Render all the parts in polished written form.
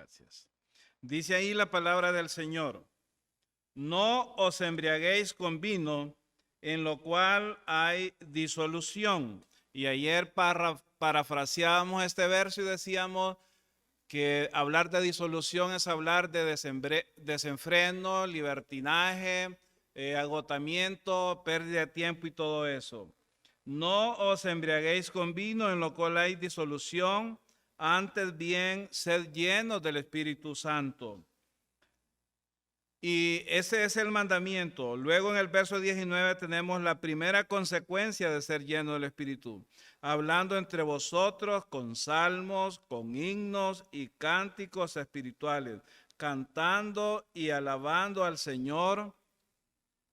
Gracias. Dice ahí la palabra del Señor. No os embriaguéis con vino, en lo cual hay disolución. Y ayer parafraseábamos este verso y decíamos que hablar de disolución es hablar de desenfreno, libertinaje, agotamiento, pérdida de tiempo y todo eso. No os embriaguéis con vino, en lo cual hay disolución, antes bien sed llenos del Espíritu Santo. Y ese es el mandamiento. Luego en el verso 19 tenemos la primera consecuencia de ser lleno del Espíritu. Hablando entre vosotros con salmos, con himnos y cánticos espirituales, cantando y alabando al Señor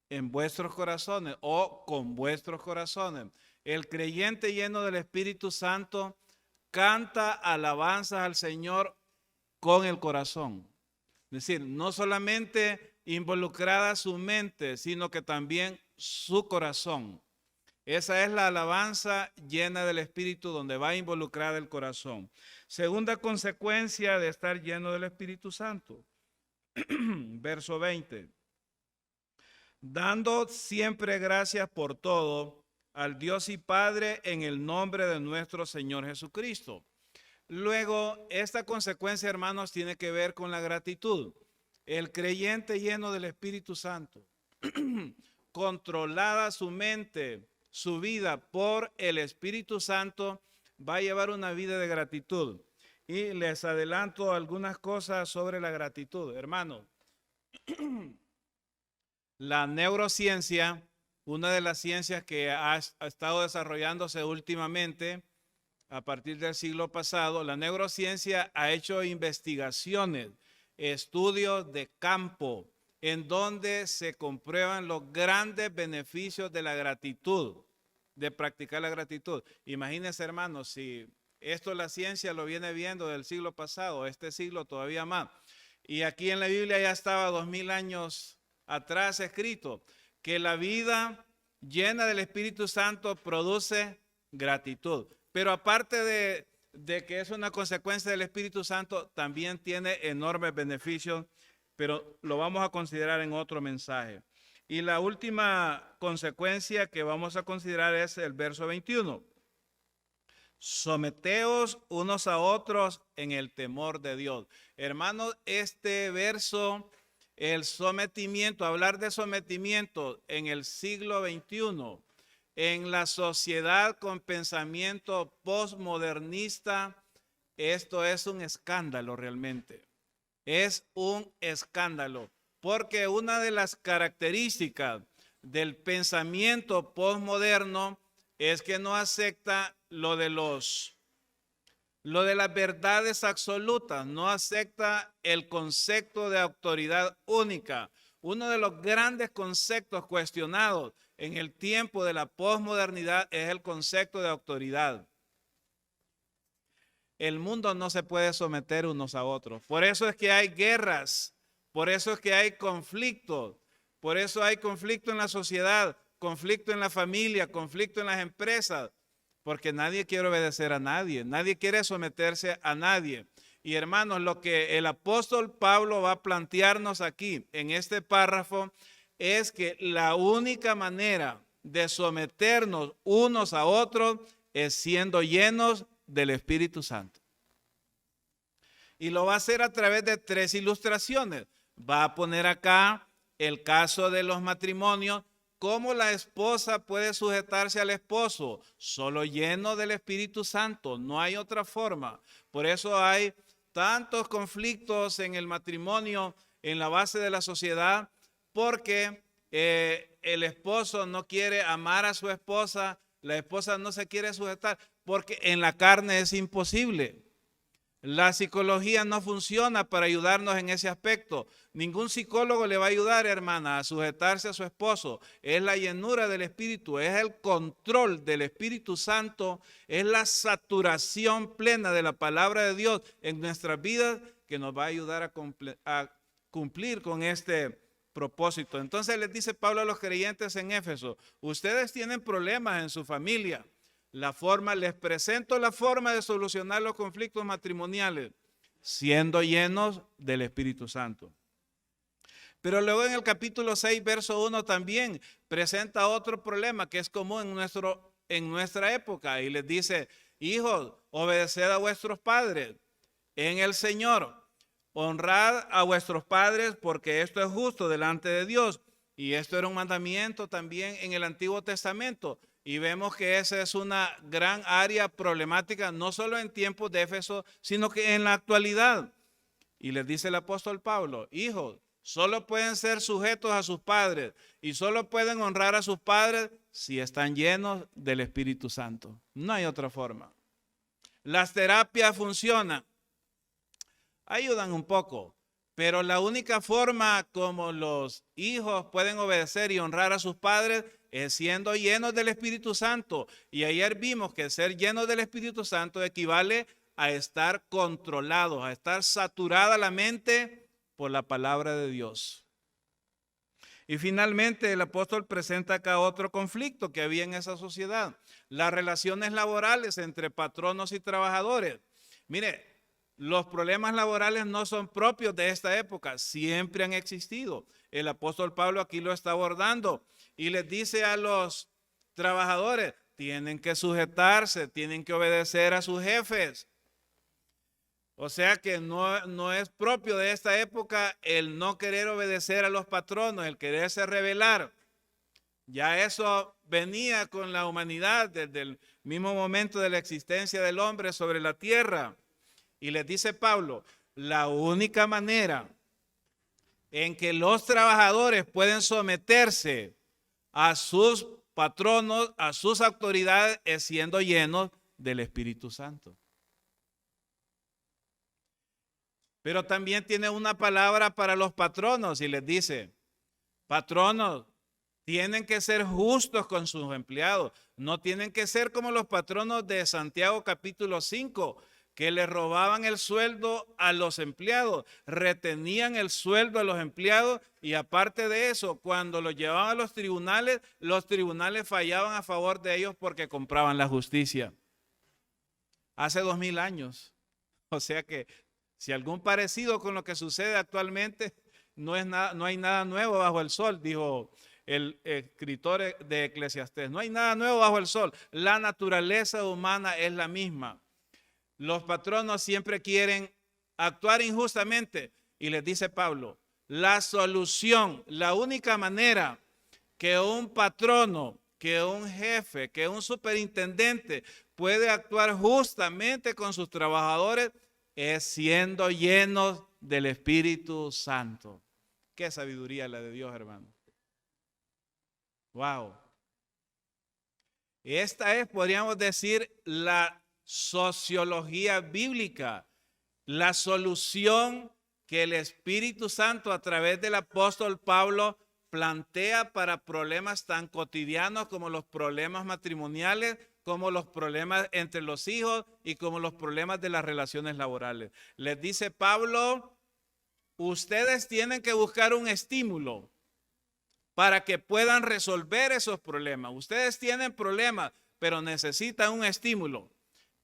en vuestros corazones o con vuestros corazones. El creyente lleno del Espíritu Santo canta alabanzas al Señor con el corazón. Es decir, no solamente involucrada su mente, sino que también su corazón. Esa es la alabanza llena del Espíritu, donde va involucrada el corazón. Segunda consecuencia de estar lleno del Espíritu Santo. Verso 20. Dando siempre gracias por todo al Dios y Padre en el nombre de nuestro Señor Jesucristo. Luego, esta consecuencia, hermanos, tiene que ver con la gratitud. El creyente lleno del Espíritu Santo, controlada su mente, su vida por el Espíritu Santo, va a llevar una vida de gratitud. Y les adelanto algunas cosas sobre la gratitud, hermanos. La neurociencia, una de las ciencias que ha estado desarrollándose últimamente, a partir del siglo pasado, la neurociencia ha hecho investigaciones, estudios de campo, en donde se comprueban los grandes beneficios de la gratitud, de practicar la gratitud. Imagínense, hermanos, si esto la ciencia lo viene viendo del siglo pasado, este siglo todavía más. Y aquí en la Biblia ya estaba 2000 años atrás escrito que la vida llena del Espíritu Santo produce gratitud. Pero aparte de que es una consecuencia del Espíritu Santo, también tiene enormes beneficios, pero lo vamos a considerar en otro mensaje. Y la última consecuencia que vamos a considerar es el verso 21. Someteos unos a otros en el temor de Dios. Hermanos, este verso, el sometimiento, hablar de sometimiento en el siglo XXI, en la sociedad con pensamiento postmodernista, esto es un escándalo realmente. Es un escándalo, porque una de las características del pensamiento postmoderno es que no acepta lo de las verdades absolutas, no acepta el concepto de autoridad única. Uno de los grandes conceptos cuestionados en el tiempo de la posmodernidad es el concepto de autoridad. El mundo no se puede someter unos a otros. Por eso es que hay guerras, por eso es que hay conflictos, por eso hay conflicto en la sociedad, conflicto en la familia, conflicto en las empresas, porque nadie quiere obedecer a nadie, nadie quiere someterse a nadie. Y hermanos, lo que el apóstol Pablo va a plantearnos aquí en este párrafo es que la única manera de someternos unos a otros es siendo llenos del Espíritu Santo. Y lo va a hacer a través de 3 ilustraciones. Va a poner acá el caso de los matrimonios, cómo la esposa puede sujetarse al esposo, solo lleno del Espíritu Santo, no hay otra forma. Por eso hay tantos conflictos en el matrimonio, en la base de la sociedad, porque el esposo no quiere amar a su esposa, la esposa no se quiere sujetar, porque en la carne es imposible. La psicología no funciona para ayudarnos en ese aspecto. Ningún psicólogo le va a ayudar, hermana, a sujetarse a su esposo. Es la llenura del Espíritu, es el control del Espíritu Santo, es la saturación plena de la palabra de Dios en nuestras vidas que nos va a ayudar a cumplir con este propósito. Entonces les dice Pablo a los creyentes en Éfeso, ustedes tienen problemas en su familia. Les presento la forma de solucionar los conflictos matrimoniales. siendo llenos del Espíritu Santo. Pero luego en el capítulo 6, verso 1 también presenta otro problema que es común en nuestra época. Y les dice, hijos, obedeced a vuestros padres en el Señor. Honrad a vuestros padres porque esto es justo delante de Dios. Y esto era un mandamiento también en el Antiguo Testamento. Y vemos que esa es una gran área problemática, no solo en tiempos de Éfeso, sino que en la actualidad. Y les dice el apóstol Pablo, hijos, solo pueden ser sujetos a sus padres y solo pueden honrar a sus padres si están llenos del Espíritu Santo. No hay otra forma. Las terapias funcionan, ayudan un poco, pero la única forma como los hijos pueden obedecer y honrar a sus padres es siendo llenos del Espíritu Santo. Y ayer vimos que ser llenos del Espíritu Santo equivale a estar controlados, a estar saturada la mente por la palabra de Dios. Y finalmente el apóstol presenta acá otro conflicto que había en esa sociedad. Las relaciones laborales entre patronos y trabajadores. Mire, los problemas laborales no son propios de esta época, siempre han existido. El apóstol Pablo aquí lo está abordando y les dice a los trabajadores, tienen que sujetarse, tienen que obedecer a sus jefes. O sea que no es propio de esta época el no querer obedecer a los patronos, el quererse rebelar. Ya eso venía con la humanidad desde el mismo momento de la existencia del hombre sobre la tierra. Y les dice Pablo, la única manera en que los trabajadores pueden someterse a sus patronos, a sus autoridades, es siendo llenos del Espíritu Santo. Pero también tiene una palabra para los patronos y les dice, patronos, tienen que ser justos con sus empleados. No tienen que ser como los patronos de Santiago capítulo 5, que le robaban el sueldo a los empleados, retenían el sueldo a los empleados y aparte de eso, cuando los llevaban a los tribunales fallaban a favor de ellos porque compraban la justicia. Hace 2000 años. O sea que si algún parecido con lo que sucede actualmente, no hay nada nuevo bajo el sol, dijo el escritor de Eclesiastés. No hay nada nuevo bajo el sol. La naturaleza humana es la misma. Los patronos siempre quieren actuar injustamente y les dice Pablo, la solución, la única manera que un patrono, que un jefe, que un superintendente puede actuar justamente con sus trabajadores es siendo llenos del Espíritu Santo. Qué sabiduría la de Dios, hermano. Wow. Esta es, podríamos decir, la sociología bíblica, la solución que el Espíritu Santo a través del apóstol Pablo plantea para problemas tan cotidianos como los problemas matrimoniales, como los problemas entre los hijos y como los problemas de las relaciones laborales. Les dice Pablo, ustedes tienen que buscar un estímulo para que puedan resolver esos problemas. Ustedes tienen problemas, pero necesitan un estímulo.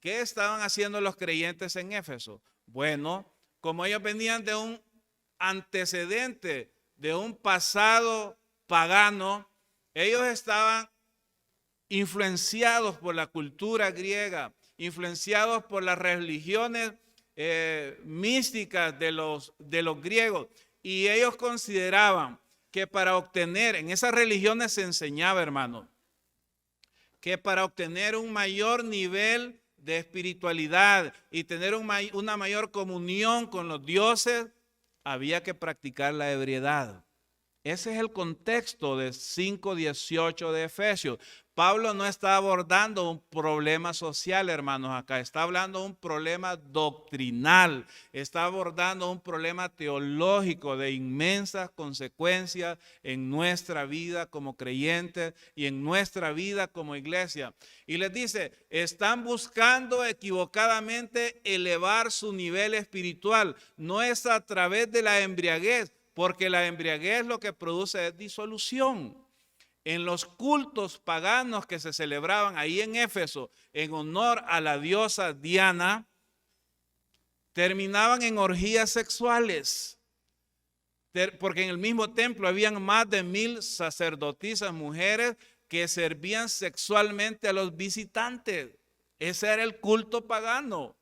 ¿Qué estaban haciendo los creyentes en Éfeso? Bueno, como ellos venían de un antecedente, de un pasado pagano, ellos estaban influenciados por la cultura griega, influenciados por las religiones místicas de los griegos. Y ellos consideraban que para obtener, en esas religiones se enseñaba, hermano, que para obtener un mayor nivel de espiritualidad y tener una mayor comunión con los dioses, había que practicar la ebriedad. Ese es el contexto de 5:18 de Efesios. Pablo no está abordando un problema social, hermanos, acá. Está hablando de un problema doctrinal. Está abordando un problema teológico de inmensas consecuencias en nuestra vida como creyentes y en nuestra vida como iglesia. Y les dice, están buscando equivocadamente elevar su nivel espiritual. No es a través de la embriaguez, porque la embriaguez lo que produce es disolución. En los cultos paganos que se celebraban ahí en Éfeso en honor a la diosa Diana, terminaban en orgías sexuales. Porque en el mismo templo habían más de 1000 sacerdotisas mujeres que servían sexualmente a los visitantes. Ese era el culto pagano.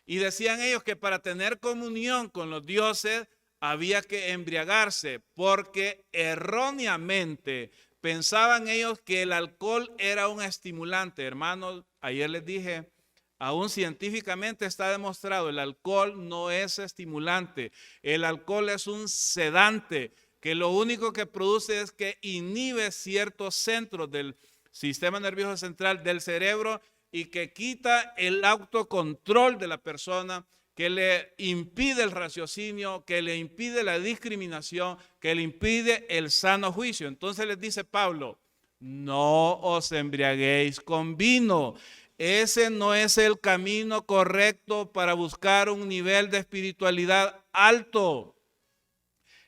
Y decían ellos que para tener comunión con los dioses había que embriagarse, porque erróneamente pensaban ellos que el alcohol era un estimulante. Hermanos, ayer les dije, aún científicamente está demostrado, el alcohol no es estimulante. El alcohol es un sedante que lo único que produce es que inhibe ciertos centros del sistema nervioso central del cerebro y que quita el autocontrol de la persona, que le impide el raciocinio, que le impide la discriminación, que le impide el sano juicio. Entonces les dice Pablo, no os embriaguéis con vino. Ese no es el camino correcto para buscar un nivel de espiritualidad alto.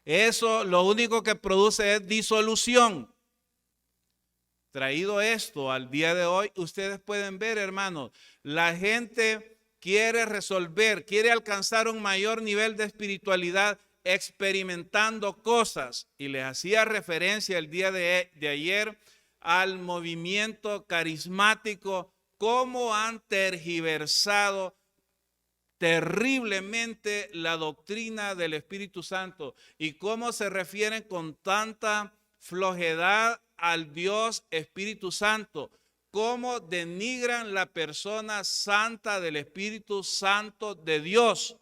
Eso lo único que produce es disolución. Traído esto al día de hoy, ustedes pueden ver, hermanos, la gente quiere resolver, quiere alcanzar un mayor nivel de espiritualidad experimentando cosas. Y les hacía referencia el día de ayer al movimiento carismático, cómo han tergiversado terriblemente la doctrina del Espíritu Santo y cómo se refieren con tanta flojedad al Dios Espíritu Santo, cómo denigran la persona santa del Espíritu Santo de Dios,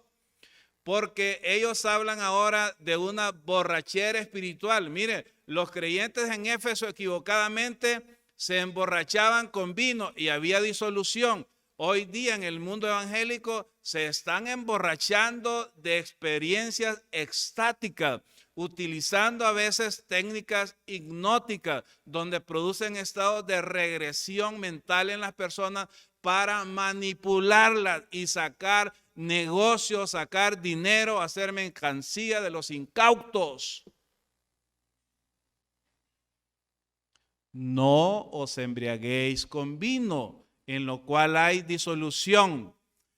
porque ellos hablan ahora de una borrachera espiritual. Mire, los creyentes en Éfeso equivocadamente se emborrachaban con vino y había disolución. Hoy día en el mundo evangélico se están emborrachando de experiencias extáticas, utilizando a veces técnicas hipnóticas, donde producen estados de regresión mental en las personas para manipularlas y sacar negocios, sacar dinero, hacer mercancía de los incautos. No os embriaguéis con vino, en lo cual hay disolución.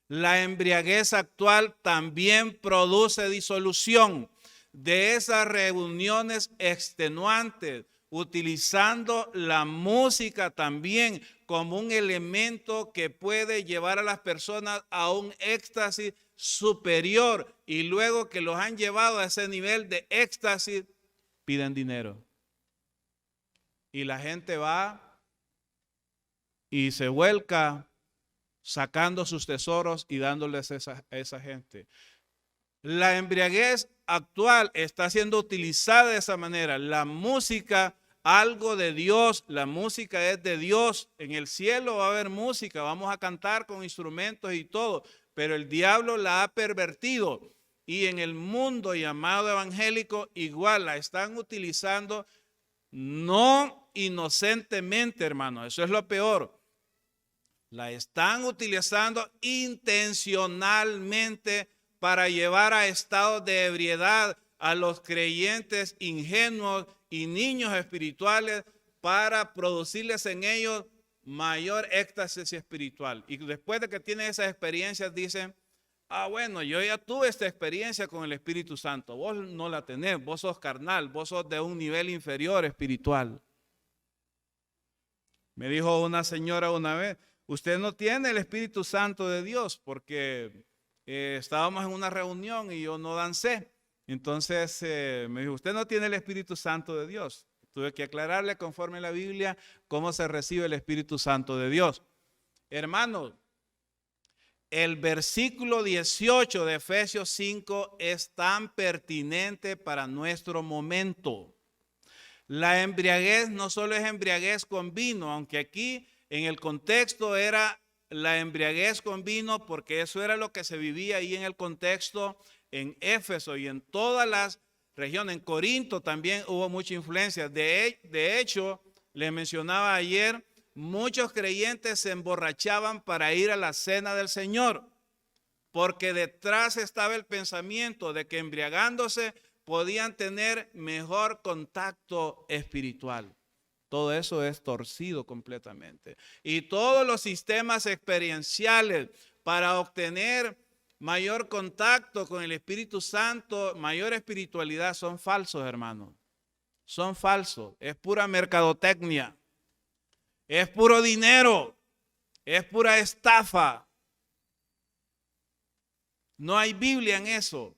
La embriaguez actual también produce disolución. De esas reuniones extenuantes, utilizando la música también como un elemento que puede llevar a las personas a un éxtasis superior, y luego que los han llevado a ese nivel de éxtasis, piden dinero. Y la gente va y se vuelca sacando sus tesoros y dándoles a esa gente. La embriaguez actual está siendo utilizada de esa manera. La música, algo de Dios, la música es de Dios. En el cielo va a haber música, vamos a cantar con instrumentos y todo, pero el diablo la ha pervertido. Y en el mundo llamado evangélico igual la están utilizando, no inocentemente, hermano, eso es lo peor. La están utilizando intencionalmente para llevar a estados de ebriedad a los creyentes ingenuos y niños espirituales, para producirles en ellos mayor éxtasis espiritual. Y después de que tienen esas experiencias dicen, bueno, yo ya tuve esta experiencia con el Espíritu Santo. Vos no la tenés, vos sos carnal, vos sos de un nivel inferior espiritual. Me dijo una señora una vez, usted no tiene el Espíritu Santo de Dios, porque estábamos en una reunión y yo no dancé. Entonces me dijo, usted no tiene el Espíritu Santo de Dios. Tuve que aclararle conforme a la Biblia cómo se recibe el Espíritu Santo de Dios. Hermanos, el versículo 18 de Efesios 5 es tan pertinente para nuestro momento. La embriaguez no solo es embriaguez con vino, aunque aquí en el contexto era la embriaguez con vino, porque eso era lo que se vivía ahí en el contexto en Éfeso y en todas las regiones. En Corinto también hubo mucha influencia. De hecho, les mencionaba ayer, muchos creyentes se emborrachaban para ir a la cena del Señor, porque detrás estaba el pensamiento de que embriagándose podían tener mejor contacto espiritual. Todo eso es torcido completamente. Y todos los sistemas experienciales para obtener mayor contacto con el Espíritu Santo, mayor espiritualidad, son falsos, hermanos. Son falsos. Es pura mercadotecnia. Es puro dinero. Es pura estafa. No hay Biblia en eso.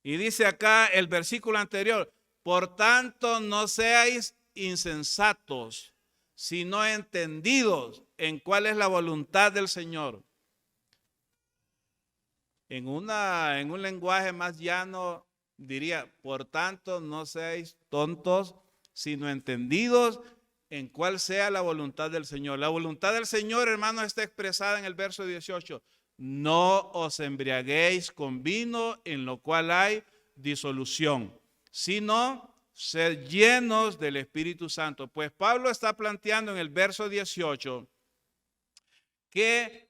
Y dice acá el versículo anterior, por tanto no seáis insensatos, sino entendidos en cuál es la voluntad del Señor. En un lenguaje más llano diría, por tanto no seáis tontos, sino entendidos en cuál sea la voluntad del Señor. La voluntad del Señor, hermanos, está expresada en el verso 18. No os embriaguéis con vino en lo cual hay disolución, sino ser llenos del Espíritu Santo. Pues Pablo está planteando en el verso 18 que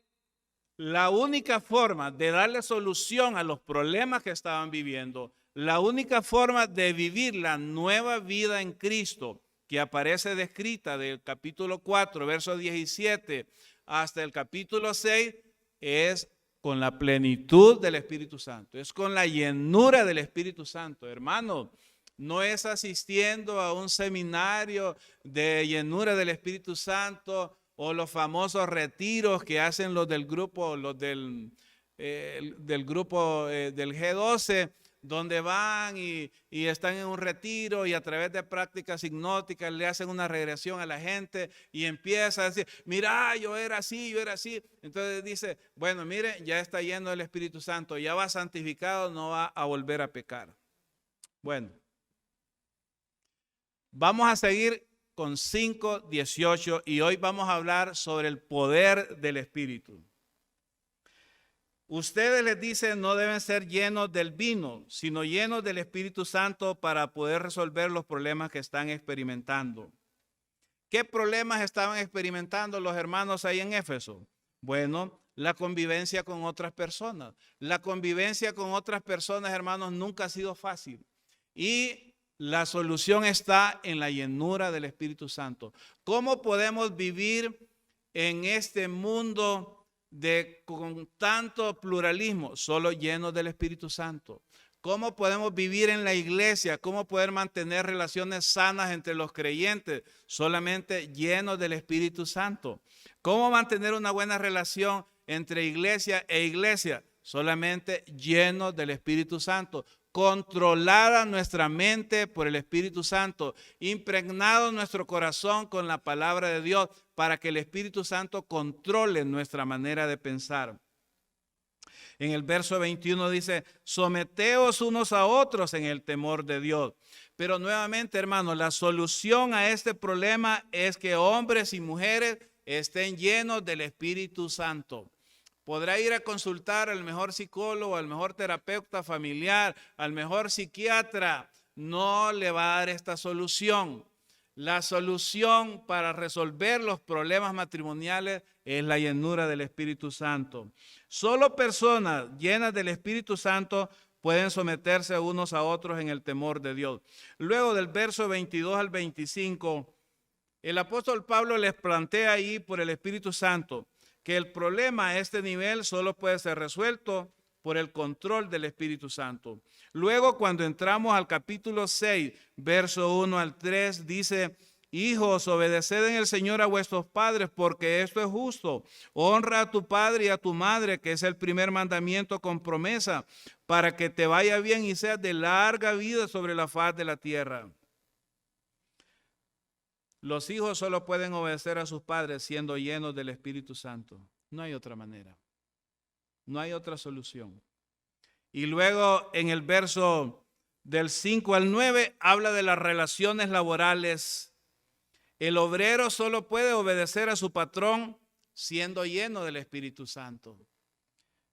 la única forma de darle solución a los problemas que estaban viviendo, la única forma de vivir la nueva vida en Cristo que aparece descrita del capítulo 4, verso 17 hasta el capítulo 6, es con la plenitud del Espíritu Santo, es con la llenura del Espíritu Santo, hermano. No es asistiendo a un seminario de llenura del Espíritu Santo o los famosos retiros que hacen los del grupo, del G12, donde van y están en un retiro y a través de prácticas hipnóticas le hacen una regresión a la gente y empieza a decir, mira, yo era así, yo era así. Entonces dice, bueno, mire, ya está lleno del Espíritu Santo, ya va santificado, no va a volver a pecar. Bueno, vamos a seguir con 5:18 y hoy vamos a hablar sobre el poder del Espíritu. Ustedes les dicen no deben ser llenos del vino, sino llenos del Espíritu Santo para poder resolver los problemas que están experimentando. ¿Qué problemas estaban experimentando los hermanos ahí en Éfeso? Bueno, la convivencia con otras personas. La convivencia con otras personas, hermanos, nunca ha sido fácil. Y la solución está en la llenura del Espíritu Santo. ¿Cómo podemos vivir en este mundo con tanto pluralismo? Solo llenos del Espíritu Santo. ¿Cómo podemos vivir en la iglesia? ¿Cómo poder mantener relaciones sanas entre los creyentes? Solamente llenos del Espíritu Santo. ¿Cómo mantener una buena relación entre iglesia e iglesia? Solamente llenos del Espíritu Santo. Controlada nuestra mente por el Espíritu Santo, impregnado nuestro corazón con la palabra de Dios para que el Espíritu Santo controle nuestra manera de pensar. En el verso 21 dice, someteos unos a otros en el temor de Dios. Pero nuevamente, hermanos, la solución a este problema es que hombres y mujeres estén llenos del Espíritu Santo. Podrá ir a consultar al mejor psicólogo, al mejor terapeuta familiar, al mejor psiquiatra. No le va a dar esta solución. La solución para resolver los problemas matrimoniales es la llenura del Espíritu Santo. Solo personas llenas del Espíritu Santo pueden someterse unos a otros en el temor de Dios. Luego del verso 22 al 25, el apóstol Pablo les plantea ahí por el Espíritu Santo que el problema a este nivel solo puede ser resuelto por el control del Espíritu Santo. Luego, cuando entramos al capítulo 6, verso 1 al 3, dice, hijos, obedeced en el Señor a vuestros padres, porque esto es justo. Honra a tu padre y a tu madre, que es el primer mandamiento con promesa, para que te vaya bien y seas de larga vida sobre la faz de la tierra. Los hijos solo pueden obedecer a sus padres siendo llenos del Espíritu Santo. No hay otra manera. No hay otra solución. Y luego en el verso del 5 al 9 habla de las relaciones laborales. El obrero solo puede obedecer a su patrón siendo lleno del Espíritu Santo.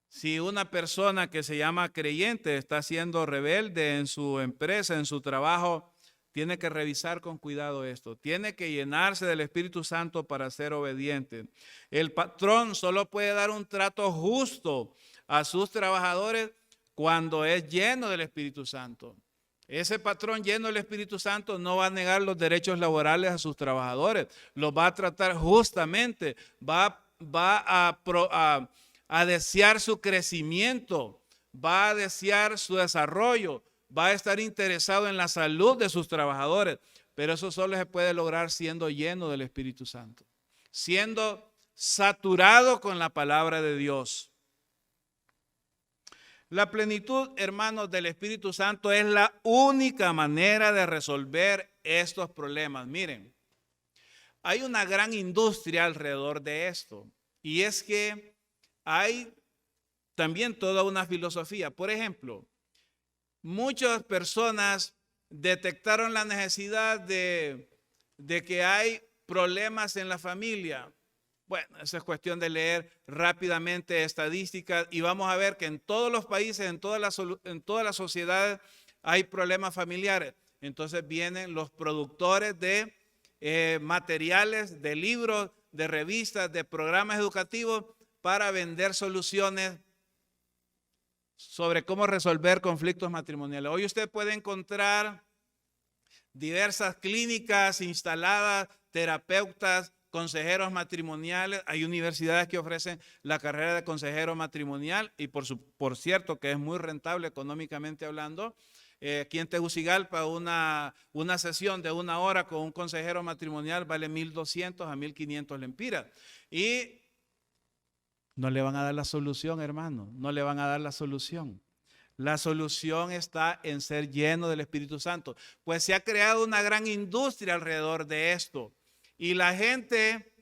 Si una persona que se llama creyente está siendo rebelde en su empresa, en su trabajo, tiene que revisar con cuidado esto. Tiene que llenarse del Espíritu Santo para ser obediente. El patrón solo puede dar un trato justo a sus trabajadores cuando es lleno del Espíritu Santo. Ese patrón lleno del Espíritu Santo no va a negar los derechos laborales a sus trabajadores. Los va a tratar justamente. Va a a desear su crecimiento, va a desear su desarrollo, va a estar interesado en la salud de sus trabajadores, pero eso solo se puede lograr siendo lleno del Espíritu Santo, siendo saturado con la palabra de Dios. La plenitud, hermanos, del Espíritu Santo es la única manera de resolver estos problemas. Miren, hay una gran industria alrededor de esto, y es que hay también toda una filosofía. Por ejemplo, muchas personas detectaron la necesidad de que hay problemas en la familia. Bueno, esa es cuestión de leer rápidamente estadísticas y vamos a ver que en todos los países, en todas las sociedades hay problemas familiares. Entonces vienen los productores de materiales, de libros, de revistas, de programas educativos para vender soluciones sobre cómo resolver conflictos matrimoniales. Hoy usted puede encontrar diversas clínicas instaladas, terapeutas, consejeros matrimoniales. Hay universidades que ofrecen la carrera de consejero matrimonial y por cierto que es muy rentable económicamente hablando. Aquí en Tegucigalpa una sesión de 1 hora con un consejero matrimonial vale 1,200 a 1,500 lempiras. Y no le van a dar la solución, hermano, no le van a dar la solución. La solución está en ser lleno del Espíritu Santo. Pues se ha creado una gran industria alrededor de esto. Y la gente,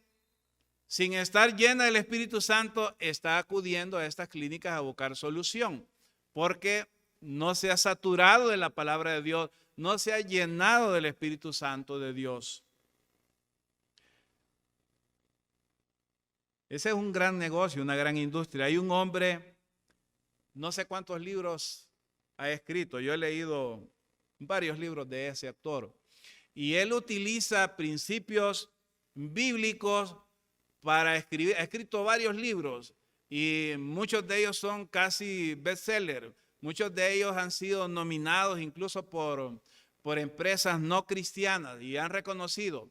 sin estar llena del Espíritu Santo, está acudiendo a estas clínicas a buscar solución. Porque no se ha saturado de la palabra de Dios, no se ha llenado del Espíritu Santo de Dios. Ese es un gran negocio, una gran industria. Hay un hombre, no sé cuántos libros ha escrito. Yo he leído varios libros de ese autor. Y él utiliza principios bíblicos para escribir. Ha escrito varios libros y muchos de ellos son casi bestsellers. Muchos de ellos han sido nominados incluso por empresas no cristianas y han reconocido.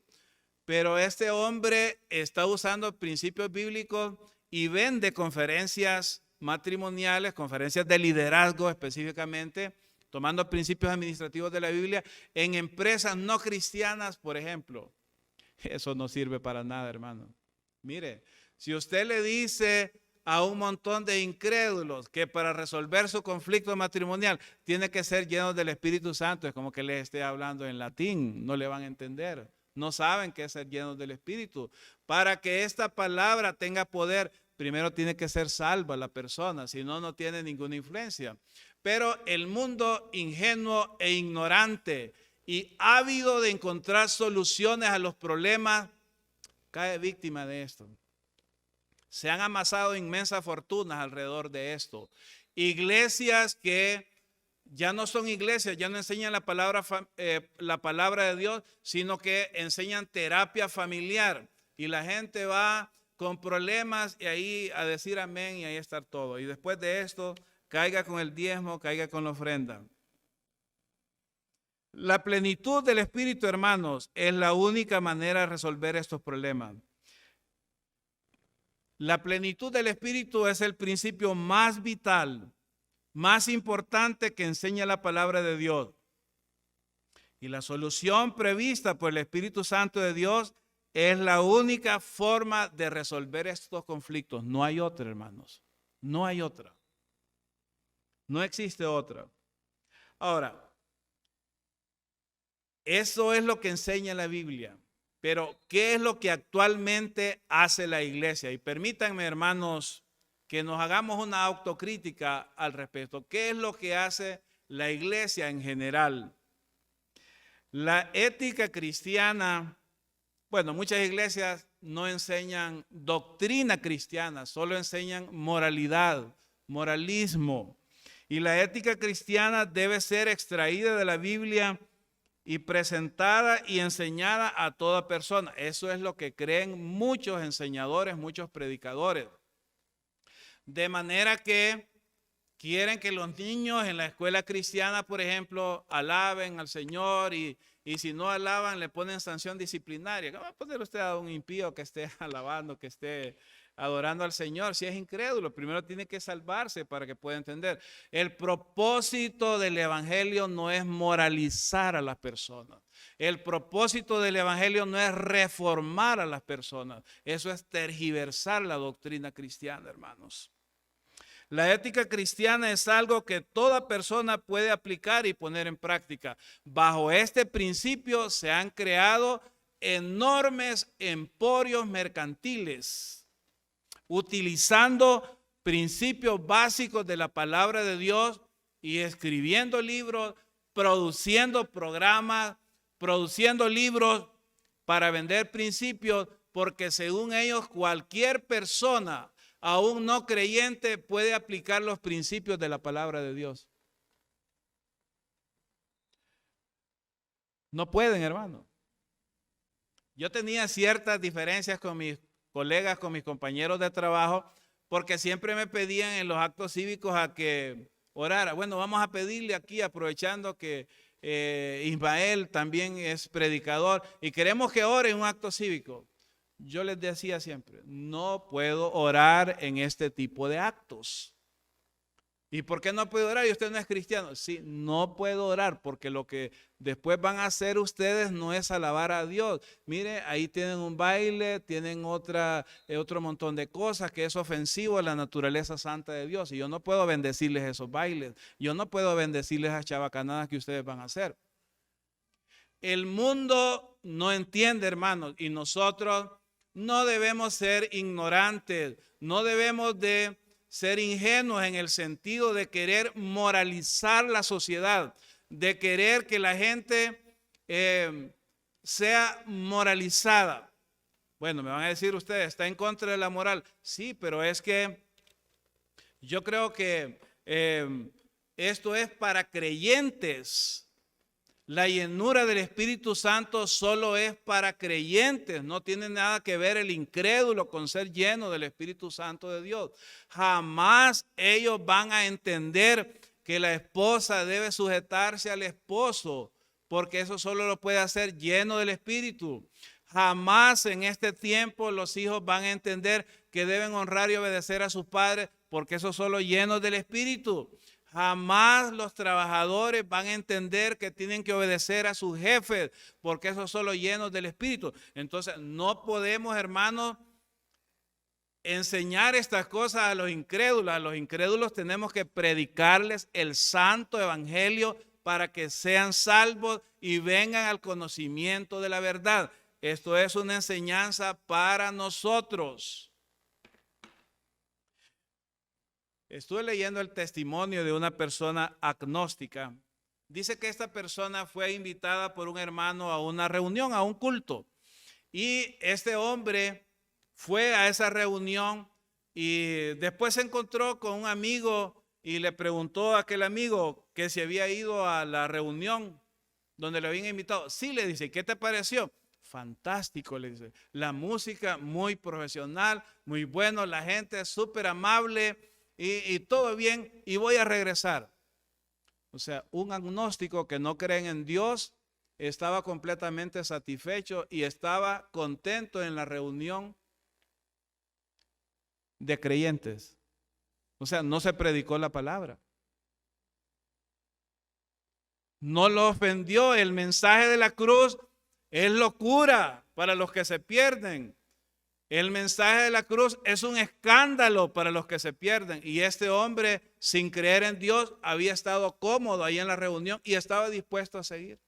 Pero este hombre está usando principios bíblicos y vende conferencias matrimoniales, conferencias de liderazgo específicamente, tomando principios administrativos de la Biblia en empresas no cristianas, por ejemplo. Eso no sirve para nada, hermano. Mire, si usted le dice a un montón de incrédulos que para resolver su conflicto matrimonial tiene que ser lleno del Espíritu Santo, es como que les esté hablando en latín, no le van a entender. No saben qué es ser llenos del Espíritu. Para que esta palabra tenga poder, primero tiene que ser salva la persona, si no, no tiene ninguna influencia. Pero el mundo ingenuo e ignorante y ávido de encontrar soluciones a los problemas, cae víctima de esto. Se han amasado inmensas fortunas alrededor de esto. Iglesias que ya no son iglesias, ya no enseñan la palabra de Dios, sino que enseñan terapia familiar. Y la gente va con problemas y ahí a decir amén y ahí está todo. Y después de esto, caiga con el diezmo, caiga con la ofrenda. La plenitud del Espíritu, hermanos, es la única manera de resolver estos problemas. La plenitud del Espíritu es el principio más vital, más importante que enseña la palabra de Dios. Y la solución prevista por el Espíritu Santo de Dios es la única forma de resolver estos conflictos. No hay otra, hermanos. No hay otra. No existe otra. Ahora, eso es lo que enseña la Biblia. Pero, ¿qué es lo que actualmente hace la iglesia? Y permítanme, hermanos, que nos hagamos una autocrítica al respecto. ¿Qué es lo que hace la iglesia en general? La ética cristiana, bueno, muchas iglesias no enseñan doctrina cristiana, solo enseñan moralidad, moralismo. Y la ética cristiana debe ser extraída de la Biblia y presentada y enseñada a toda persona. Eso es lo que creen muchos enseñadores, muchos predicadores. De manera que quieren que los niños en la escuela cristiana, por ejemplo, alaben al Señor y si no alaban le ponen sanción disciplinaria. ¿Cómo va a poner usted a un impío que esté alabando, que esté adorando al Señor si es incrédulo? Primero tiene que salvarse para que pueda entender. El propósito del evangelio no es moralizar a las personas. El propósito del evangelio no es reformar a las personas. Eso es tergiversar la doctrina cristiana, hermanos. La ética cristiana es algo que toda persona puede aplicar y poner en práctica. Bajo este principio se han creado enormes emporios mercantiles, utilizando principios básicos de la palabra de Dios y escribiendo libros, produciendo programas, produciendo libros para vender principios, porque según ellos cualquier persona, aún no creyente, puede aplicar los principios de la palabra de Dios. No pueden, hermano. Yo tenía ciertas diferencias con mis colegas, con mis compañeros de trabajo, porque siempre me pedían en los actos cívicos a que orara. Bueno, vamos a pedirle aquí, aprovechando que Ismael también es predicador y queremos que ore en un acto cívico. Yo les decía siempre, no puedo orar en este tipo de actos. ¿Y por qué no puedo orar? ¿Y usted no es cristiano? Sí, no puedo orar porque lo que después van a hacer ustedes no es alabar a Dios. Mire, ahí tienen un baile, tienen otro montón de cosas que es ofensivo a la naturaleza santa de Dios. Y yo no puedo bendecirles esos bailes. Yo no puedo bendecirles las chabacanadas que ustedes van a hacer. El mundo no entiende, hermanos, y nosotros no debemos ser ignorantes, no debemos de ser ingenuos en el sentido de querer moralizar la sociedad, de querer que la gente sea moralizada. Bueno, me van a decir ustedes, ¿está en contra de la moral? Sí, pero es que yo creo que esto es para creyentes. La llenura del Espíritu Santo solo es para creyentes, no tiene nada que ver el incrédulo con ser lleno del Espíritu Santo de Dios. Jamás ellos van a entender que la esposa debe sujetarse al esposo, porque eso solo lo puede hacer lleno del Espíritu. Jamás en este tiempo los hijos van a entender que deben honrar y obedecer a sus padres, porque eso solo lleno del Espíritu. Jamás los trabajadores van a entender que tienen que obedecer a sus jefes, porque eso solo llenos del Espíritu. Entonces, no podemos, hermanos, enseñar estas cosas a los incrédulos. A los incrédulos tenemos que predicarles el santo evangelio para que sean salvos y vengan al conocimiento de la verdad. Esto es una enseñanza para nosotros. Estuve leyendo el testimonio de una persona agnóstica. Dice que esta persona fue invitada por un hermano a una reunión, a un culto. Y este hombre fue a esa reunión y después se encontró con un amigo y le preguntó a aquel amigo que si había ido a la reunión donde le habían invitado. Sí, le dice, ¿qué te pareció? Fantástico, le dice. La música muy profesional, muy bueno, la gente súper amable. Y todo bien, y voy a regresar. O sea, un agnóstico que no cree en Dios estaba completamente satisfecho y estaba contento en la reunión de creyentes. O sea, no se predicó la palabra. No lo ofendió. El mensaje de la cruz es locura para los que se pierden. El mensaje de la cruz es un escándalo para los que se pierden. Y este hombre, sin creer en Dios, había estado cómodo ahí en la reunión y estaba dispuesto a seguir.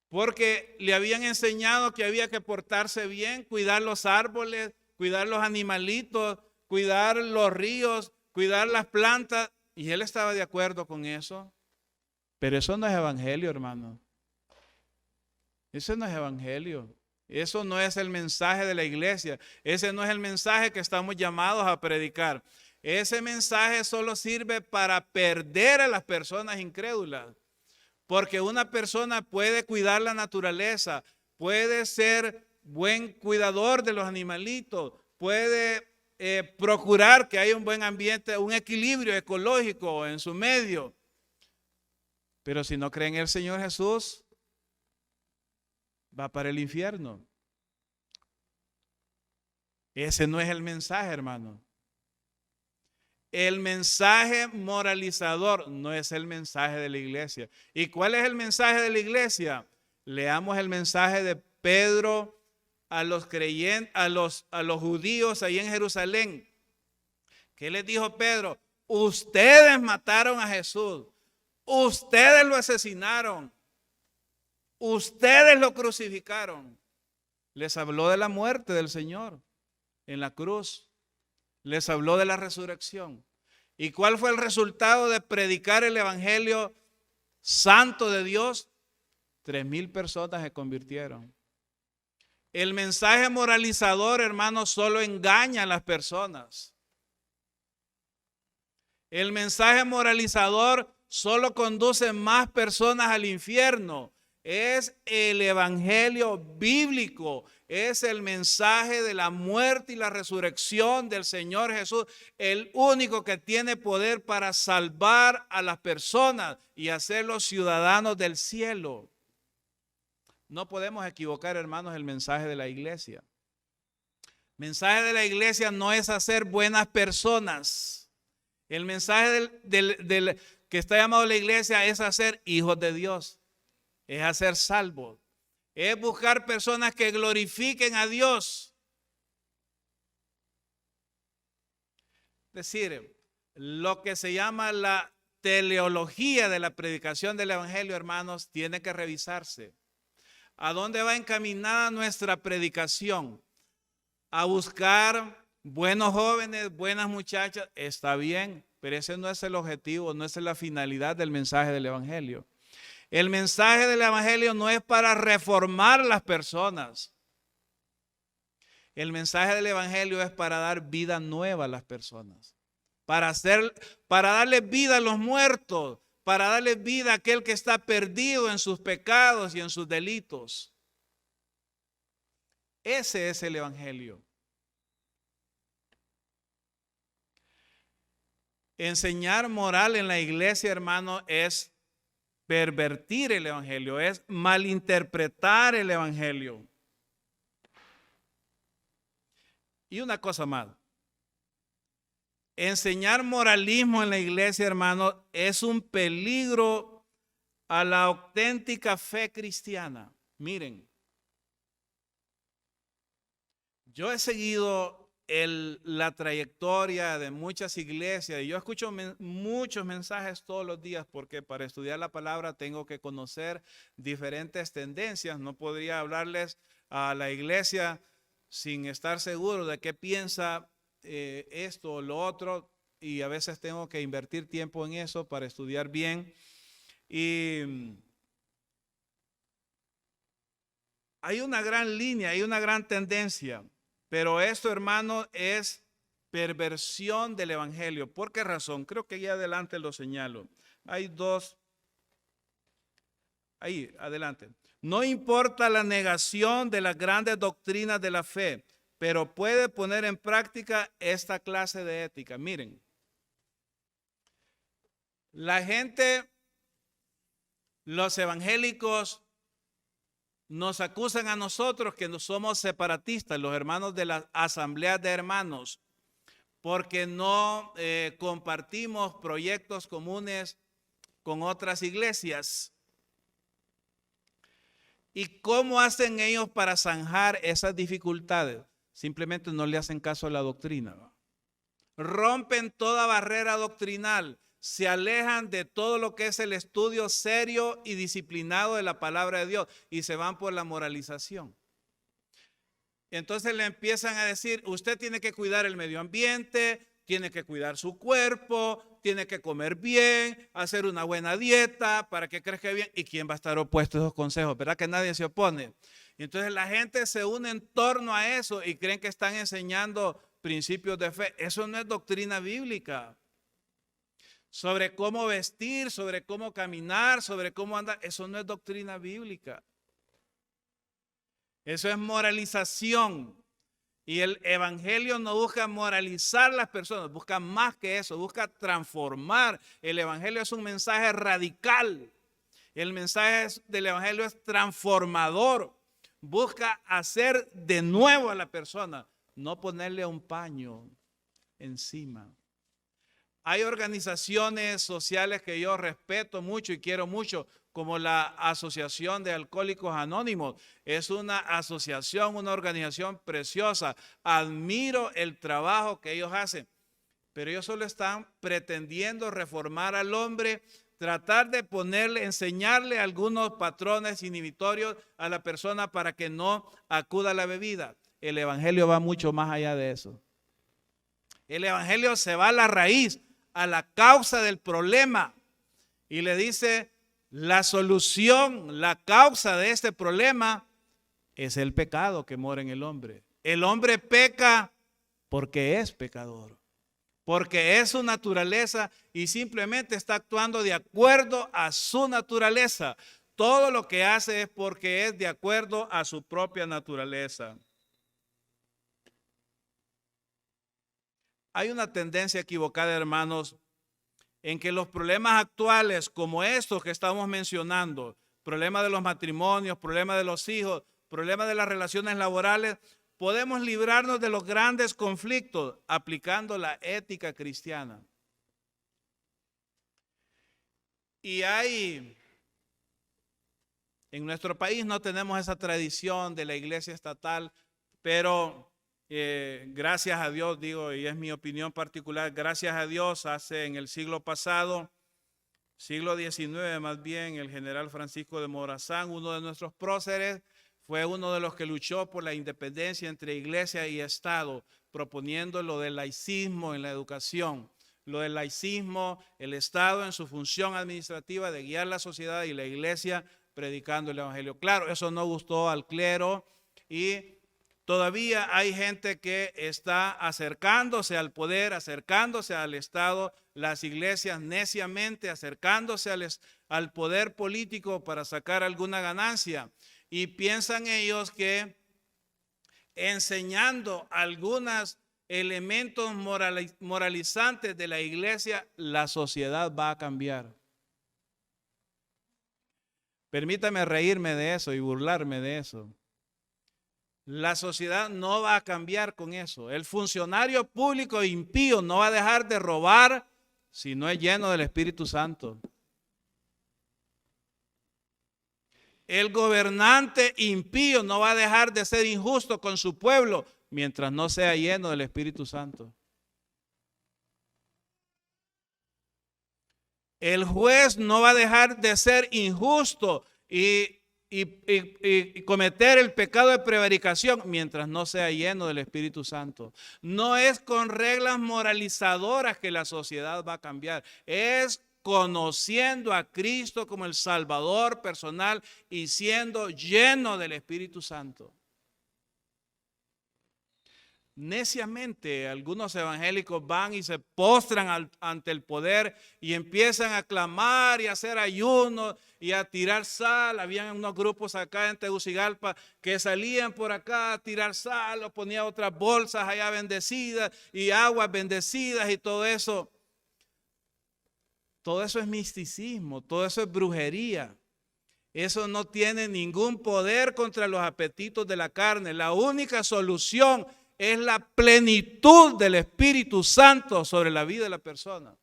Porque le habían enseñado que había que portarse bien, cuidar los árboles, cuidar los animalitos, cuidar los ríos, cuidar las plantas. Y él estaba de acuerdo con eso. Pero eso no es evangelio, hermano. Eso no es evangelio. Eso no es el mensaje de la iglesia. Ese no es el mensaje que estamos llamados a predicar. Ese mensaje solo sirve para perder a las personas incrédulas. Porque una persona puede cuidar la naturaleza, puede ser buen cuidador de los animalitos, puede procurar que haya un buen ambiente, un equilibrio ecológico en su medio. Pero si no cree en el Señor Jesús, va para el infierno. Ese no es el mensaje, hermano. El mensaje moralizador no es el mensaje de la iglesia. ¿Y cuál es el mensaje de la iglesia? Leamos el mensaje de Pedro a los creyentes, a los judíos ahí en Jerusalén. ¿Qué les dijo Pedro? Ustedes mataron a Jesús. Ustedes lo asesinaron. Ustedes lo crucificaron. Les habló de la muerte del Señor en la cruz. Les habló de la resurrección. ¿Y cuál fue el resultado de predicar el evangelio santo de Dios? 3,000 personas se convirtieron. El mensaje moralizador, hermanos, solo engaña a las personas. El mensaje moralizador solo conduce más personas al infierno. Es el evangelio bíblico, es el mensaje de la muerte y la resurrección del Señor Jesús, el único que tiene poder para salvar a las personas y hacerlos ciudadanos del cielo. No podemos equivocar, hermanos, el mensaje de la iglesia. El mensaje de la iglesia no es hacer buenas personas. El mensaje que está llamado la iglesia es hacer hijos de Dios. Es hacer salvos, es buscar personas que glorifiquen a Dios. Es decir, lo que se llama la teleología de la predicación del evangelio, hermanos, tiene que revisarse. ¿A dónde va encaminada nuestra predicación? A buscar buenos jóvenes, buenas muchachas, está bien, pero ese no es el objetivo, no es la finalidad del mensaje del evangelio. El mensaje del evangelio no es para reformar las personas. El mensaje del evangelio es para dar vida nueva a las personas. Para darles vida a los muertos, para darles vida a aquel que está perdido en sus pecados y en sus delitos. Ese es el evangelio. Enseñar moral en la iglesia, hermano, es pervertir el evangelio, es malinterpretar el evangelio. Y una cosa más. Enseñar moralismo en la iglesia, hermano, es un peligro a la auténtica fe cristiana. Miren, yo he seguido la trayectoria de muchas iglesias y yo escucho muchos mensajes todos los días porque para estudiar la palabra tengo que conocer diferentes tendencias. No podría hablarles a la iglesia sin estar seguro de qué piensa esto o lo otro, y a veces tengo que invertir tiempo en eso para estudiar bien. Y hay una gran línea, hay una gran tendencia. Pero esto, hermano, es perversión del evangelio. ¿Por qué razón? Creo que ahí adelante lo señalo. Hay dos. Ahí, adelante. No importa la negación de las grandes doctrinas de la fe, pero puede poner en práctica esta clase de ética. Miren, la gente, los evangélicos, nos acusan a nosotros que no somos separatistas, los hermanos de las asambleas de hermanos, porque no compartimos proyectos comunes con otras iglesias. ¿Y cómo hacen ellos para zanjar esas dificultades? Simplemente no le hacen caso a la doctrina. Rompen toda barrera doctrinal. Se alejan de todo lo que es el estudio serio y disciplinado de la palabra de Dios y se van por la moralización. Entonces le empiezan a decir, usted tiene que cuidar el medio ambiente, tiene que cuidar su cuerpo, tiene que comer bien, hacer una buena dieta para que crezca bien. ¿Y quién va a estar opuesto a esos consejos? ¿Verdad que nadie se opone? Entonces la gente se une en torno a eso y creen que están enseñando principios de fe. Eso no es doctrina bíblica. Sobre cómo vestir, sobre cómo caminar, sobre cómo andar. Eso no es doctrina bíblica. Eso es moralización. Y el evangelio no busca moralizar a las personas, busca más que eso, busca transformar. El evangelio es un mensaje radical. El mensaje del evangelio es transformador. Busca hacer de nuevo a la persona. no ponerle un paño encima. Hay organizaciones sociales que yo respeto mucho y quiero mucho, como la Asociación de Alcohólicos Anónimos. Es una asociación, una organización preciosa. Admiro el trabajo que ellos hacen, pero ellos solo están pretendiendo reformar al hombre, tratar de enseñarle algunos patrones inhibitorios a la persona para que no acuda a la bebida. El evangelio va mucho más allá de eso. El evangelio se va a la raíz, a la causa del problema, y le dice: la solución, la causa de este problema es el pecado que mora en el hombre. El hombre peca porque es pecador, porque es su naturaleza y simplemente está actuando de acuerdo a su naturaleza. Todo lo que hace es porque es de acuerdo a su propia naturaleza. Hay una tendencia equivocada, hermanos, en que los problemas actuales como estos que estamos mencionando, problemas de los matrimonios, problemas de los hijos, problemas de las relaciones laborales, podemos librarnos de los grandes conflictos aplicando la ética cristiana. Y en nuestro país no tenemos esa tradición de la iglesia estatal, pero gracias a Dios, digo, y es mi opinión particular, gracias a Dios, en el siglo pasado, siglo XIX más bien, el general Francisco de Morazán, uno de nuestros próceres, fue uno de los que luchó por la independencia entre iglesia y Estado, proponiendo lo del laicismo en la educación. Lo del laicismo, el Estado en su función administrativa de guiar la sociedad y la iglesia predicando el evangelio. Claro, eso no gustó al clero y todavía hay gente que está acercándose al poder, acercándose al Estado, las iglesias neciamente acercándose al poder político para sacar alguna ganancia. Y piensan ellos que enseñando algunos elementos moralizantes de la iglesia, la sociedad va a cambiar. Permítame reírme de eso y burlarme de eso. La sociedad no va a cambiar con eso. El funcionario público impío no va a dejar de robar si no es lleno del Espíritu Santo. El gobernante impío no va a dejar de ser injusto con su pueblo mientras no sea lleno del Espíritu Santo. El juez no va a dejar de ser injusto y cometer el pecado de prevaricación mientras no sea lleno del Espíritu Santo. No es con reglas moralizadoras que la sociedad va a cambiar, es conociendo a Cristo como el Salvador personal y siendo lleno del Espíritu Santo. Neciamente algunos evangélicos van y se postran ante el poder y empiezan a clamar y a hacer ayunos y a tirar sal. Habían unos grupos acá en Tegucigalpa que salían por acá a tirar sal o ponían otras bolsas allá bendecidas y aguas bendecidas y todo eso. Todo eso es misticismo, todo eso es brujería. Eso no tiene ningún poder contra los apetitos de la carne. La única solución es la plenitud del Espíritu Santo sobre la vida de la persona.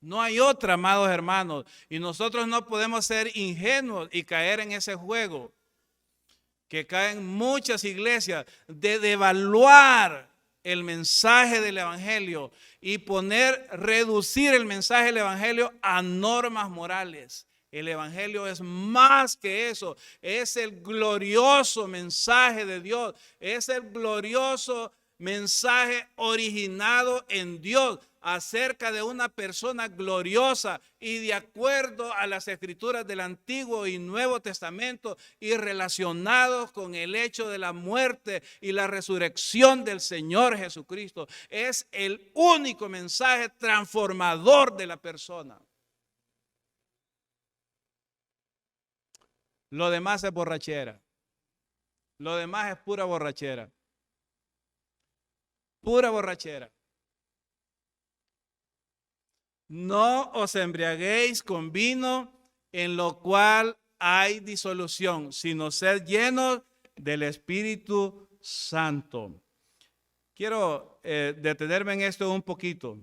No hay otra, amados hermanos. Y nosotros no podemos ser ingenuos y caer en ese juego que caen muchas iglesias de devaluar el mensaje del evangelio y reducir el mensaje del evangelio a normas morales. El evangelio es más que eso, es el glorioso mensaje de Dios, es el glorioso mensaje originado en Dios acerca de una persona gloriosa y de acuerdo a las escrituras del Antiguo y Nuevo Testamento y relacionados con el hecho de la muerte y la resurrección del Señor Jesucristo. Es el único mensaje transformador de la persona. Lo demás es borrachera. Lo demás es pura borrachera. Pura borrachera. No os embriaguéis con vino en lo cual hay disolución, sino sed llenos del Espíritu Santo. Quiero detenerme en esto un poquito.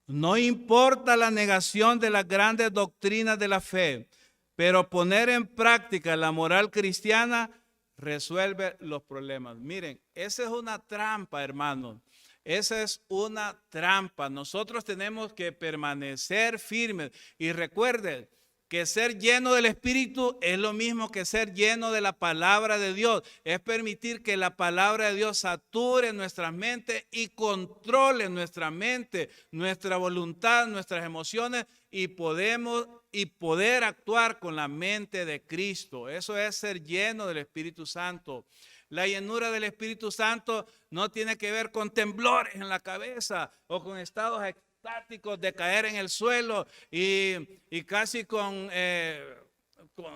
No importa la negación de las grandes doctrinas de la fe, pero poner en práctica la moral cristiana resuelve los problemas. Miren, esa es una trampa, hermanos. Esa es una trampa. Nosotros tenemos que permanecer firmes. Y recuerden que ser lleno del Espíritu es lo mismo que ser lleno de la palabra de Dios. Es permitir que la palabra de Dios sature nuestras mentes y controle nuestra mente, nuestra voluntad, nuestras emociones y poder actuar con la mente de Cristo. Eso es ser lleno del Espíritu Santo. La llenura del Espíritu Santo no tiene que ver con temblores en la cabeza o con estados extáticos de caer en el suelo y casi con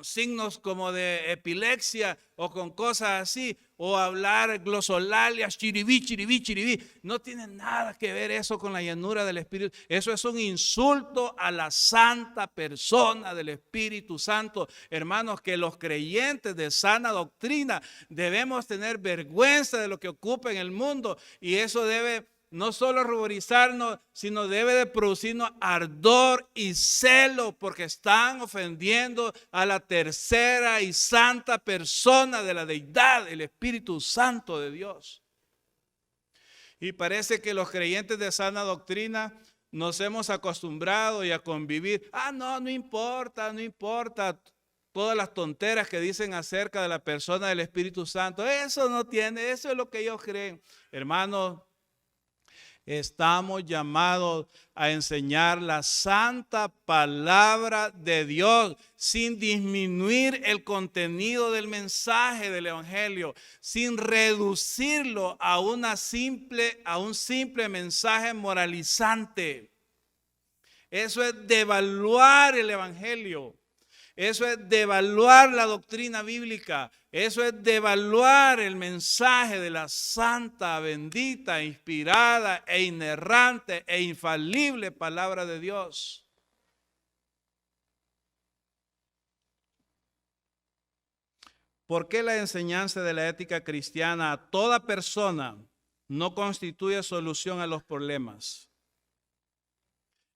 signos como de epilepsia o con cosas así, o hablar glosolalias, chiribí, chiribí, chiribí. No tiene nada que ver eso con la llenura del Espíritu. Eso es un insulto a la santa persona del Espíritu Santo. Hermanos, que los creyentes de sana doctrina debemos tener vergüenza de lo que ocupa en el mundo, y eso debe no solo ruborizarnos, sino debe de producirnos ardor y celo, porque están ofendiendo a la tercera y santa persona de la deidad, el Espíritu Santo de Dios. Y parece que los creyentes de sana doctrina nos hemos acostumbrado y a convivir. No importa, no importa. Todas las tonteras que dicen acerca de la persona del Espíritu Santo, eso no tiene, eso es lo que ellos creen. Hermanos, estamos llamados a enseñar la santa palabra de Dios sin disminuir el contenido del mensaje del Evangelio, sin reducirlo a un simple mensaje moralizante. Eso es devaluar el Evangelio. Eso es devaluar la doctrina bíblica. Eso es devaluar el mensaje de la santa, bendita, inspirada e inerrante e infalible palabra de Dios. ¿Por qué la enseñanza de la ética cristiana a toda persona no constituye solución a los problemas?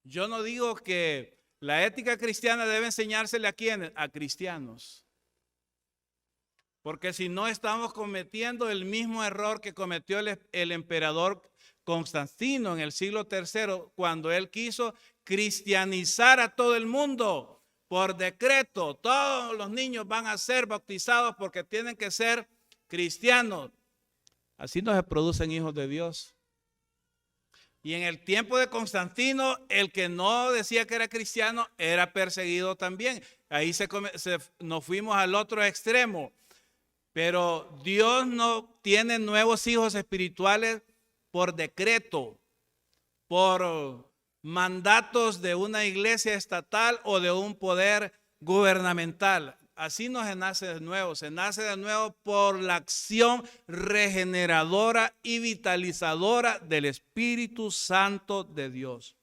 Yo no digo que la ética cristiana debe enseñársele ¿a quiénes? A cristianos. Porque si no, estamos cometiendo el mismo error que cometió el emperador Constantino en el siglo III, cuando él quiso cristianizar a todo el mundo por decreto. Todos los niños van a ser bautizados porque tienen que ser cristianos. Así no se producen hijos de Dios. Y en el tiempo de Constantino, el que no decía que era cristiano era perseguido también. Ahí nos fuimos al otro extremo. Pero Dios no tiene nuevos hijos espirituales por decreto, por mandatos de una iglesia estatal o de un poder gubernamental. Así no se nace de nuevo por la acción regeneradora y vitalizadora del Espíritu Santo de Dios.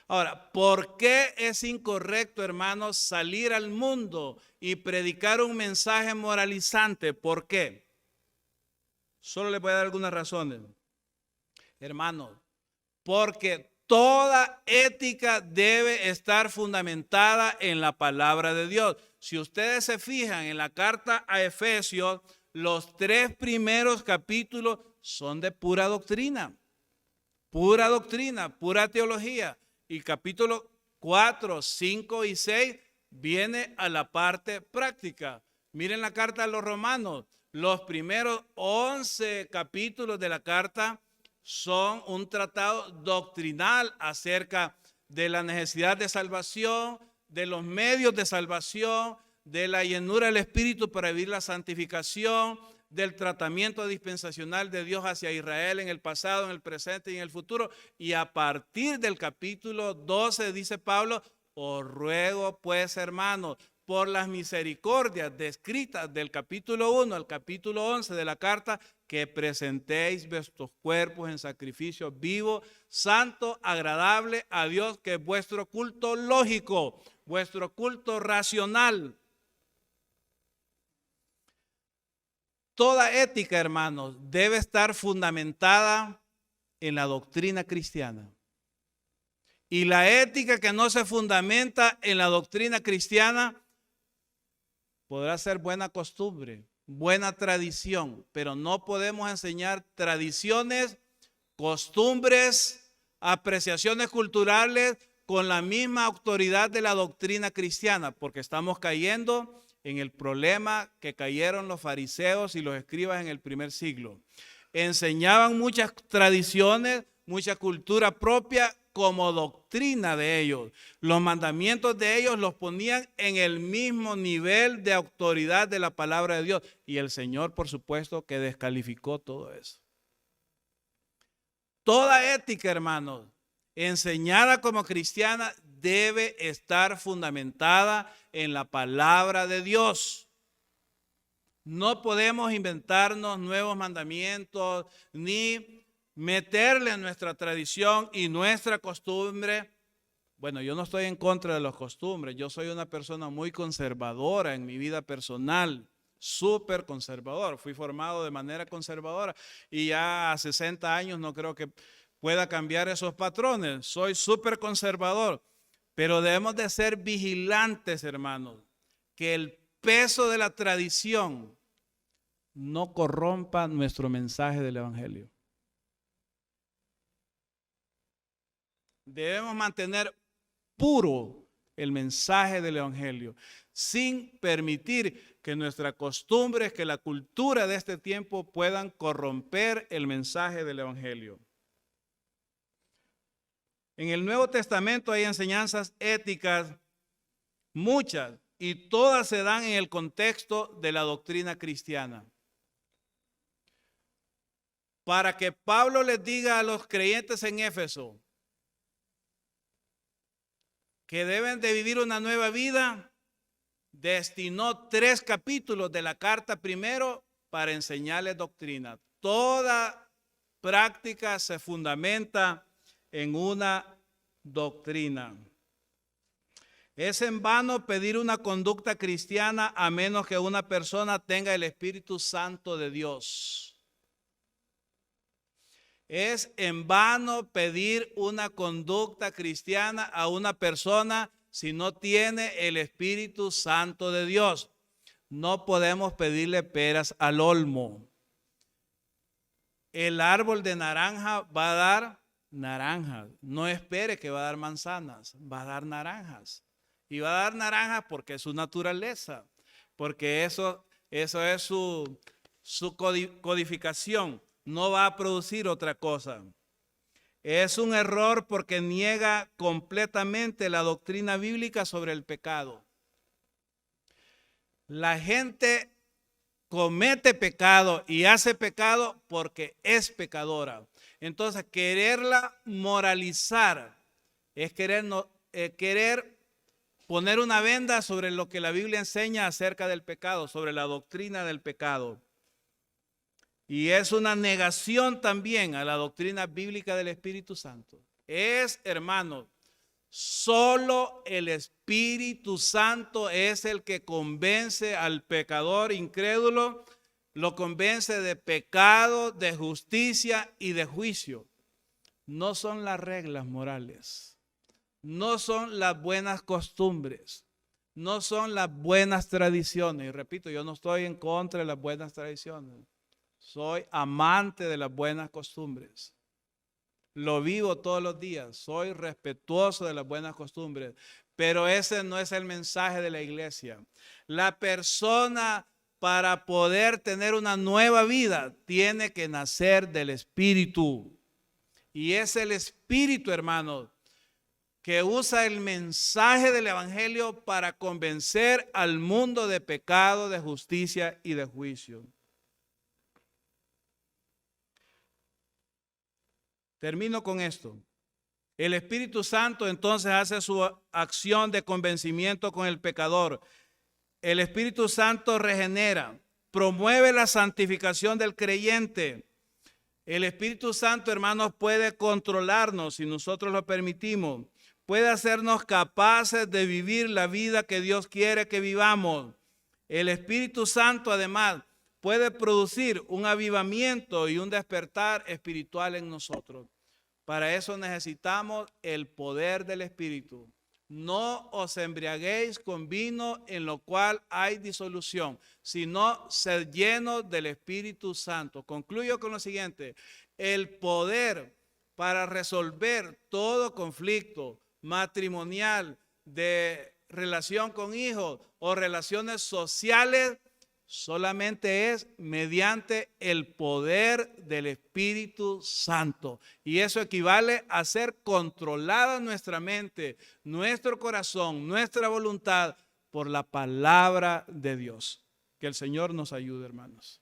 Ahora, ¿por qué es incorrecto, hermanos, salir al mundo y predicar un mensaje moralizante? ¿Por qué? Solo les voy a dar algunas razones. Hermanos, porque toda ética debe estar fundamentada en la palabra de Dios. Si ustedes se fijan en la carta a Efesios, los 3 primeros capítulos son de pura doctrina, pura teología. Y capítulo 4, 5 y 6 viene a la parte práctica. Miren la carta a los romanos. Los primeros 11 capítulos de la carta son un tratado doctrinal acerca de la necesidad de salvación, de los medios de salvación, de la llenura del Espíritu para vivir la santificación, del tratamiento dispensacional de Dios hacia Israel en el pasado, en el presente y en el futuro. Y a partir del capítulo 12 dice Pablo: os ruego pues, hermanos, por las misericordias descritas del capítulo 1 al capítulo 11 de la carta, que presentéis vuestros cuerpos en sacrificio vivo, santo, agradable a Dios, que es vuestro culto lógico, vuestro culto racional. Toda ética, hermanos, debe estar fundamentada en la doctrina cristiana. Y la ética que no se fundamenta en la doctrina cristiana podrá ser buena costumbre, buena tradición, pero no podemos enseñar tradiciones, costumbres, apreciaciones culturales con la misma autoridad de la doctrina cristiana, porque estamos cayendo en el problema que cayeron los fariseos y los escribas en el primer siglo. Enseñaban muchas tradiciones, mucha cultura propia como doctrina de ellos. Los mandamientos de ellos los ponían en el mismo nivel de autoridad de la palabra de Dios. Y el Señor, por supuesto, que descalificó todo eso. Toda ética, hermanos, enseñada como cristiana, debe estar fundamentada en la palabra de Dios. No podemos inventarnos nuevos mandamientos ni meterle en nuestra tradición y nuestra costumbre. Bueno, yo no estoy en contra de las costumbres. Yo soy una persona muy conservadora en mi vida personal, súper conservador. Fui formado de manera conservadora y ya a 60 años no creo que pueda cambiar esos patrones. Soy súper conservador, pero debemos de ser vigilantes, hermanos, que el peso de la tradición no corrompa nuestro mensaje del evangelio. Debemos mantener puro el mensaje del evangelio, sin permitir que nuestras costumbres, que la cultura de este tiempo puedan corromper el mensaje del evangelio. En el Nuevo Testamento hay enseñanzas éticas, muchas, y todas se dan en el contexto de la doctrina cristiana. Para que Pablo les diga a los creyentes en Éfeso que deben de vivir una nueva vida, destinó 3 capítulos de la carta primero para enseñarles doctrina. Toda práctica se fundamenta en una doctrina. Es en vano pedir una conducta cristiana a menos que una persona tenga el Espíritu Santo de Dios. Es en vano pedir una conducta cristiana a una persona si no tiene el Espíritu Santo de Dios. No podemos pedirle peras al olmo. El árbol de naranja va a dar naranjas. No espere que va a dar manzanas, va a dar naranjas. Y va a dar naranjas porque es su naturaleza, porque eso es su codificación. No va a producir otra cosa. Es un error porque niega completamente la doctrina bíblica sobre el pecado. La gente comete pecado y hace pecado porque es pecadora. Entonces, quererla moralizar es querer poner una venda sobre lo que la Biblia enseña acerca del pecado, sobre la doctrina del pecado. Y es una negación también a la doctrina bíblica del Espíritu Santo. Es, hermanos, solo el Espíritu Santo es el que convence al pecador incrédulo, lo convence de pecado, de justicia y de juicio. No son las reglas morales, no son las buenas costumbres, no son las buenas tradiciones. Y repito, yo no estoy en contra de las buenas tradiciones. Soy amante de las buenas costumbres. Lo vivo todos los días. Soy respetuoso de las buenas costumbres. Pero ese no es el mensaje de la iglesia. La persona, para poder tener una nueva vida, tiene que nacer del Espíritu. Y es el Espíritu, hermanos, que usa el mensaje del evangelio para convencer al mundo de pecado, de justicia y de juicio. Termino con esto. El Espíritu Santo entonces hace su acción de convencimiento con el pecador. El Espíritu Santo regenera, promueve la santificación del creyente. El Espíritu Santo, hermanos, puede controlarnos si nosotros lo permitimos. Puede hacernos capaces de vivir la vida que Dios quiere que vivamos. El Espíritu Santo, además, puede producir un avivamiento y un despertar espiritual en nosotros. Para eso necesitamos el poder del Espíritu. No os embriaguéis con vino en lo cual hay disolución, sino sed llenos del Espíritu Santo. Concluyo con lo siguiente: el poder para resolver todo conflicto matrimonial, de relación con hijos o relaciones sociales, solamente es mediante el poder del Espíritu Santo. Y eso equivale a ser controlada nuestra mente, nuestro corazón, nuestra voluntad por la palabra de Dios. Que el Señor nos ayude, hermanos.